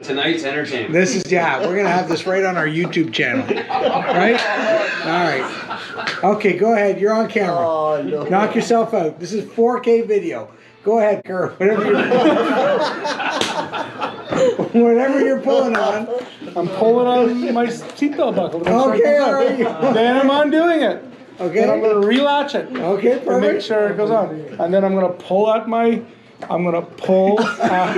Tonight's entertainment. This is, yeah, we're gonna have this right on our YouTube channel, right? All right. Okay, go ahead. You're on camera. Oh, no. Knock yourself out. This is 4K video. Go ahead, Kurt. Whatever you're pulling on. I'm pulling on my seatbelt buckle. Okay, all right. Then I'm undoing it. Okay. Then I'm going to relatch it. Okay, to make perfect. sure it goes on. And then I'm going to pull at my. I'm going to pull at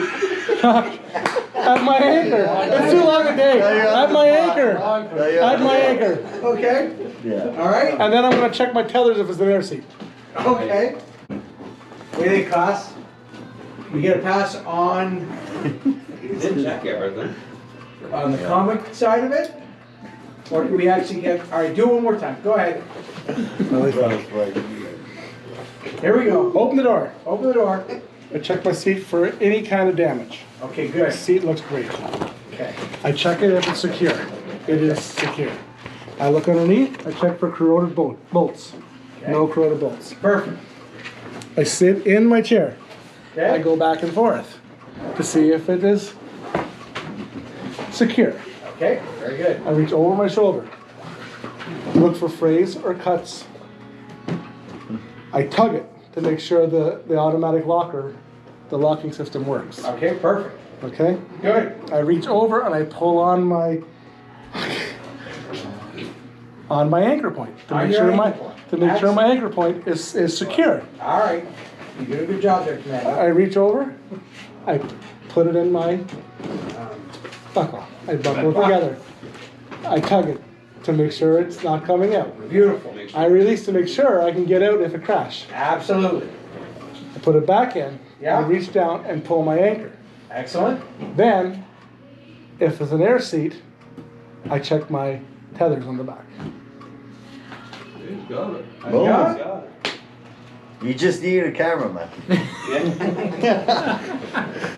my anchor. It's too long a day. At my anchor. At my anchor. Okay. Yeah. All right. And then I'm going to check my tethers if it's an air seat. Okay. What do you think, class? We get a pass on You didn't check everything. the comic side of it? Or do we actually get, all right, do it one more time. Go ahead. Here we go. Open the door. Open the door. I check my seat for any kind of damage. Okay, The good. seat looks great. Okay. I check it if it's secure. It is secure. I look underneath. I check for corroded bolts. Okay. No corroded bolts. Perfect. I sit in my chair. Okay. I go back and forth to see if it is secure. Okay, very good. I reach over my shoulder. Look for frays or cuts. I tug it to make sure the automatic locker, the locking system works. Okay, perfect. Okay? Good. I reach over and I pull on my anchor point to On make your sure my anchor point. my anchor point is secure. All right. You did a good job there, Commander. I reach over, I put it in my buckle. I buckle it together. I tug it to make sure it's not coming out. Beautiful. I release to make sure I can get out if it crashes. Absolutely. I put it back in. Yeah. I reach down and pull my anchor. Excellent. Then, if it's an air seat, I check my tethers on the back. You got it. Boom. got Got it. You just need a cameraman. Yeah.